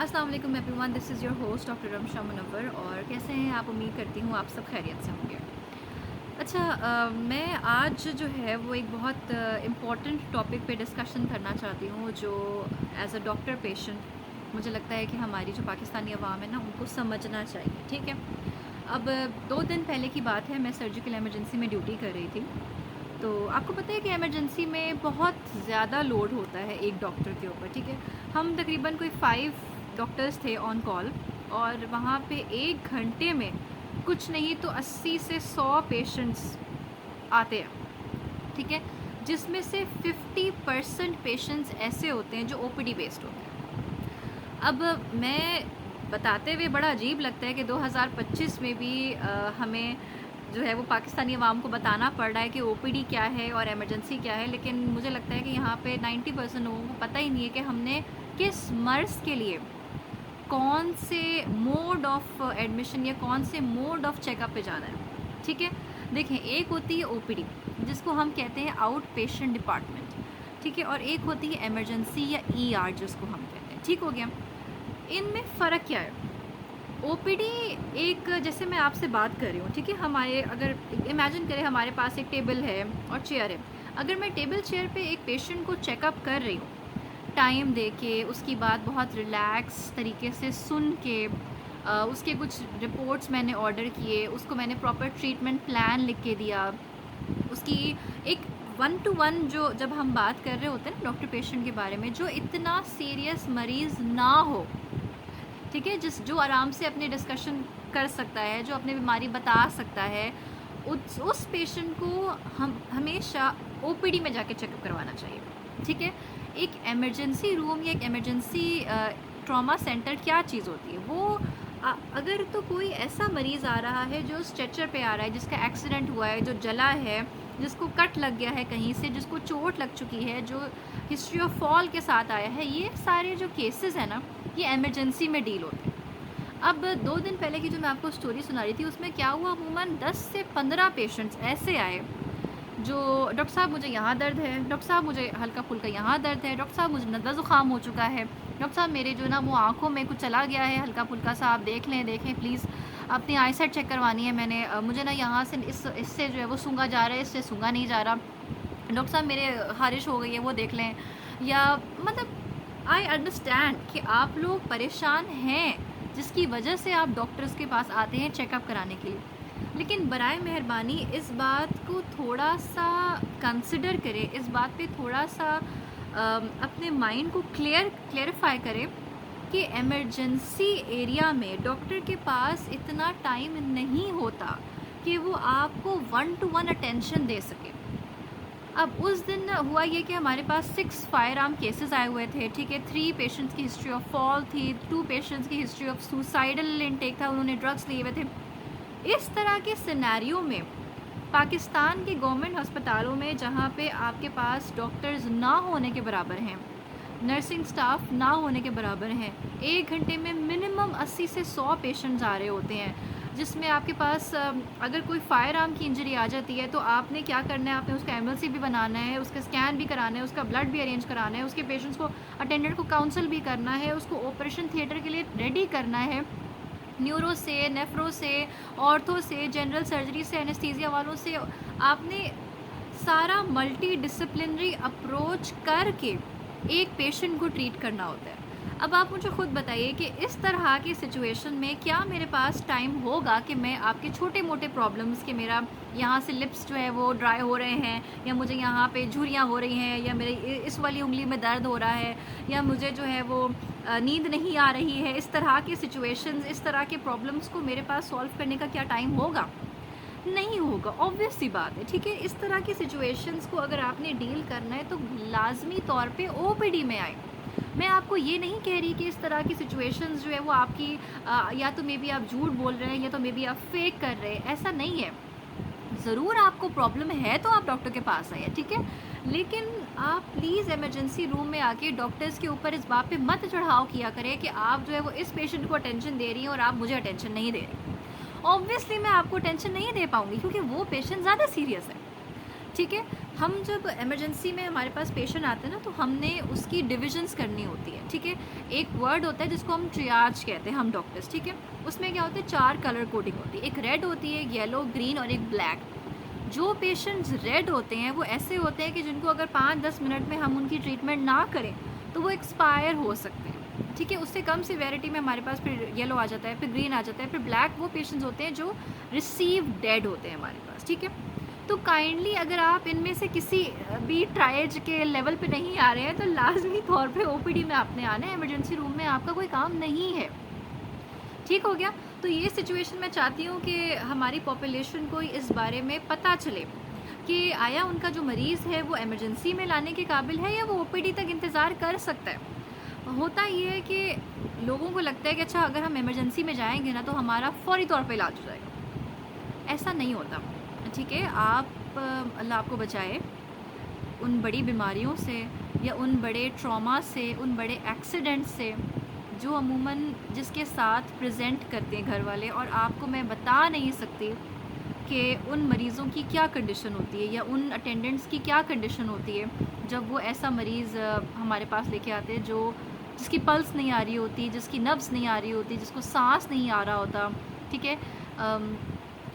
अस्सलाम वालेकुम everyone, this is your host doctor Ramsha Munawwar. और कैसे हैं आप? उम्मीद करती हूँ आप सब खैरियत से होंगे। अच्छा, मैं आज जो है वो एक बहुत इम्पॉर्टेंट टॉपिक पे डिस्कशन करना चाहती हूँ, जो एज अ डॉक्टर पेशेंट मुझे लगता है कि हमारी जो पाकिस्तानी अवाम है ना, उनको समझना चाहिए। ठीक है, अब 2 दिन पहले की बात है, मैं सर्जिकल इमरजेंसी में ड्यूटी कर रही थी। तो आपको पता है कि इमरजेंसी में बहुत ज़्यादा लोड होता है एक डॉक्टर के ऊपर। ठीक है, हम तकरीबन कोई 5 डॉक्टर्स थे ऑन कॉल, और वहाँ पे 1 घंटे में कुछ नहीं तो 80 से 100 पेशेंट्स आते हैं। ठीक है, जिसमें से 50% पेशेंट्स ऐसे होते हैं जो ओपीडी बेस्ड होते हैं। अब मैं बताते हुए बड़ा अजीब लगता है कि 2025 में भी हमें जो है वो पाकिस्तानी अवाम को बताना पड़ रहा है कि ओपीडी क्या है और इमरजेंसी क्या है। लेकिन मुझे लगता है कि यहाँ पे 90% लोगों को पता ही नहीं है कि हमने किस मर्ज़ के लिए कौन से मोड ऑफ एडमिशन या कौन से मोड ऑफ चेकअप पे जाना है। ठीक है, देखें, एक होती है ओपीडी जिसको हम कहते हैं आउट पेशेंट डिपार्टमेंट। ठीक है, और एक होती है इमरजेंसी या ईआर जिसको हम कहते हैं। ठीक हो गया, इनमें फ़र्क क्या है? ओपीडी एक, जैसे मैं आपसे बात कर रही हूँ, ठीक है, हमारे अगर इमेजिन करें हमारे पास एक टेबल है और चेयर है। अगर मैं टेबल चेयर पे एक पेशेंट को चेकअप कर रही हूँ टाइम दे के, उसकी बात बहुत रिलैक्स तरीके से सुन के, उसके कुछ रिपोर्ट्स मैंने ऑर्डर किए, उसको मैंने प्रॉपर ट्रीटमेंट प्लान लिख के दिया, उसकी एक 1-to-1 जो जब हम बात कर रहे होते हैं ना डॉक्टर पेशेंट के बारे में, जो इतना सीरियस मरीज़ ना हो, ठीक है, जो आराम से अपने डिस्कशन कर सकता है, जो अपनी बीमारी बता सकता है, उस पेशेंट को हम हमेशा ओपीडी में जाके चेकअप करवाना चाहिए। ठीक है, एक इमरजेंसी रूम या एक इमरजेंसी ट्रॉमा सेंटर क्या चीज़ होती है? वो अगर तो कोई ऐसा मरीज़ आ रहा है जो स्ट्रेचर पे आ रहा है, जिसका एक्सीडेंट हुआ है, जो जला है, जिसको कट लग गया है कहीं से, जिसको चोट लग चुकी है, जो हिस्ट्री ऑफ फॉल के साथ आया है, ये सारे जो केसेस हैं ना, ये इमरजेंसी में डील होते हैं। अब 2 दिन पहले की जो मैं आपको स्टोरी सुना रही थी, उसमें क्या हुआ, अमूमन 10 से 15 पेशेंट्स ऐसे आए जो, डॉक्टर साहब मुझे यहाँ दर्द है, डॉक्टर साहब मुझे हल्का फुल्का यहाँ दर्द है, डॉक्टर साहब मुझे नज़ला ज़ुकाम हो चुका है, डॉक्टर साहब मेरे जो ना वो आँखों में कुछ चला गया है हल्का फुल्का सा, आप देखें प्लीज़, अपनी आई साइट चेक करवानी है मैंने, मुझे ना यहाँ से इससे जो है वो सूंघा जा रहा है, इससे सूंघा नहीं जा रहा, डॉक्टर साहब मेरे ख़ारिश हो गई है, वो देख लें। या मतलब आई अंडरस्टैंड कि आप लोग परेशान हैं, जिसकी वजह से आप डॉक्टर्स के पास आते हैं चेकअप कराने के लिए। लेकिन बराए मेहरबानी इस बात को थोड़ा सा कंसिडर करें, इस बात पे थोड़ा सा अपने माइंड को क्लेरिफाई करें कि इमरजेंसी एरिया में डॉक्टर के पास इतना टाइम नहीं होता कि वो आपको 1-to-1 अटेंशन दे सके। अब उस दिन हुआ ये कि हमारे पास 6 फायर आर्म केसेस आए हुए थे। ठीक है, 3 पेशेंट्स की हिस्ट्री ऑफ फॉल थी, 2 पेशेंट्स की हिस्ट्री ऑफ सुसाइडल इनटेक था, उन्होंने ड्रग्स लिए हुए थे। इस तरह के सिनेरियो में पाकिस्तान के गवर्नमेंट अस्पतालों में, जहाँ पे आपके पास डॉक्टर्स ना होने के बराबर हैं, नर्सिंग स्टाफ ना होने के बराबर हैं, 1 घंटे में मिनिमम 80 से 100 पेशेंट्स आ रहे होते हैं, जिसमें आपके पास अगर कोई फायर आर्म की इंजरी आ जाती है तो आपने क्या करना है, आपने उसका एमएलसी भी बनाना है, उसका स्कैन भी कराना है, उसका ब्लड भी अरेंज कराना है, उसके पेशेंट्स को, अटेंडेंट को काउंसल भी करना है, उसको ऑपरेशन थिएटर के लिए रेडी करना है, न्यूरो से, नेफ्रो से, ऑर्थो से, जनरल सर्जरी से, एनेस्थीसिया वालों से, आपने सारा मल्टी डिसिप्लिनरी अप्रोच करके एक पेशेंट को ट्रीट करना होता है। अब आप मुझे खुद बताइए कि इस तरह की सिचुएशन में क्या मेरे पास टाइम होगा कि मैं आपके छोटे मोटे प्रॉब्लम्स के, मेरा यहाँ से लिप्स जो है वो ड्राई हो रहे हैं, या मुझे यहाँ पे झुर्रियाँ हो रही हैं, या मेरे इस वाली उंगली में दर्द हो रहा है, या मुझे जो है वो नींद नहीं आ रही है, इस तरह की सिचुएशंस, इस तरह के प्रॉब्लम्स को मेरे पास सॉल्व करने का क्या टाइम होगा? नहीं होगा, ऑब्वियस सी बात है। ठीक है, इस तरह की सिचुएशंस को अगर आपने डील करना है तो लाजमी तौर पे ओपीडी में आए। मैं आपको ये नहीं कह रही कि इस तरह की सिचुएशंस जो है वो आपकी या तो मे बी आप झूठ बोल रहे हैं, या तो मे बी आप फेक कर रहे हैं, ऐसा नहीं है। ज़रूर आपको प्रॉब्लम है तो आप डॉक्टर के पास आइए, ठीक है, लेकिन आप प्लीज़ इमरजेंसी रूम में आके डॉक्टर्स के ऊपर इस बात पे मत चढ़ाव किया करें कि आप जो है वो इस पेशेंट को अटेंशन दे रही हैं और आप मुझे अटेंशन नहीं दे रही। ऑब्वियसली मैं आपको टेंशन नहीं दे पाऊँगी, क्योंकि वो पेशेंट ज़्यादा सीरियस है। ठीक है, हम जब इमरजेंसी में हमारे पास पेशेंट आते हैं ना, तो हमने उसकी डिविजन्स करनी होती है, ठीक है। एक वर्ड होता है जिसको हम ट्रियाज कहते हैं हम डॉक्टर्स, ठीक है। उसमें क्या होता है, 4 कलर कोडिंग होती है, एक रेड होती है, एक येलो, ग्रीन और एक ब्लैक। जो पेशेंट्स रेड होते हैं वो ऐसे होते हैं कि जिनको अगर 5-10 मिनट में हम उनकी ट्रीटमेंट ना करें तो वो एक्सपायर हो सकते हैं, ठीक है। उससे कम सीवेरिटी में हमारे पास फिर येलो आ जाता है, फिर ग्रीन आ जाता है, फिर ब्लैक। वो पेशेंट्स होते हैं जो रिसीव डेड होते हैं हमारे पास, ठीक है। तो काइंडली अगर आप इनमें से किसी भी ट्रायज के लेवल पे नहीं आ रहे हैं तो लाजमी तौर पे ओपीडी में आपने आना है। इमरजेंसी रूम में आपका कोई काम नहीं है, ठीक हो गया। तो ये सिचुएशन मैं चाहती हूँ कि हमारी पॉपुलेशन को इस बारे में पता चले कि आया उनका जो मरीज़ है वो इमरजेंसी में लाने के काबिल है या वो ओपीडी तक इंतज़ार कर सकता है। होता ये है कि लोगों को लगता है कि अच्छा अगर हम इमरजेंसी में जाएंगे ना तो हमारा फ़ौरी तौर पे इलाज हो जाएगा। ऐसा नहीं होता, ठीक है। आप अल्लाह आपको बचाए उन बड़ी बीमारियों से या उन बड़े ट्रॉमा से, उन बड़े एक्सीडेंट से जो अमूमन जिसके साथ प्रेजेंट करते हैं घर वाले। और आपको मैं बता नहीं सकती कि उन मरीज़ों की क्या कंडीशन होती है या उन अटेंडेंट्स की क्या कंडीशन होती है जब वो ऐसा मरीज़ हमारे पास लेके आते हैं जो जिसकी पल्स नहीं आ रही होती, जिसकी नब्ज़ नहीं आ रही होती, जिसको सांस नहीं आ रहा होता, ठीक है।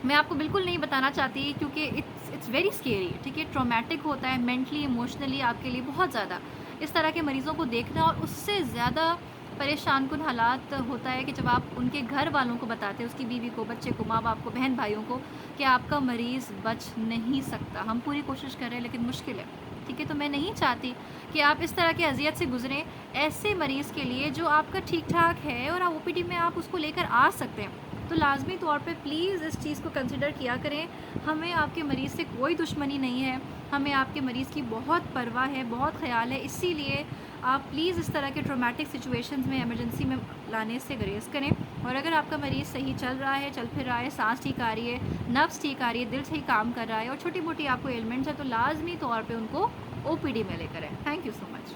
मैं आपको बिल्कुल नहीं बताना चाहती क्योंकि इट्स वेरी स्केरी, ठीक है। ट्रॉमेटिक होता है मेंटली, इमोशनली आपके लिए बहुत ज़्यादा। इस तरह के मरीज़ों को देखना और उससे ज़्यादा परेशान कुन हालात होता है कि जब आप उनके घर वालों को बताते हैं, उसकी बीवी को, बच्चे को, माँ बाप को, बहन भाइयों को, कि आपका मरीज़ बच नहीं सकता। हम पूरी कोशिश कर रहे हैं लेकिन मुश्किल है, ठीक है। तो मैं नहीं चाहती कि आप इस तरह की अजियत से गुजरें ऐसे मरीज़ के लिए जो आपका ठीक ठाक है और आप ओपीडी में आप उसको लेकर आ सकते हैं। तो लाजमी तौर पे प्लीज़ इस चीज़ को कंसिडर किया करें। हमें आपके मरीज़ से कोई दुश्मनी नहीं है, हमें आपके मरीज़ की बहुत परवाह है, बहुत ख्याल है। इसीलिए आप प्लीज़ इस तरह के ट्रॉमेटिक सिचुएशंस में इमरजेंसी में लाने से गुरेज करें। और अगर आपका मरीज़ सही चल रहा है, चल फिर रहा है, सांस ठीक आ रही है, नब्ज़ ठीक आ रही है, दिल सही काम कर रहा है और छोटी मोटी आपको एलिमेंट्स है तो लाजमी तौर पे उनको ओपीडी में लेकर आएँ। Thank you so much.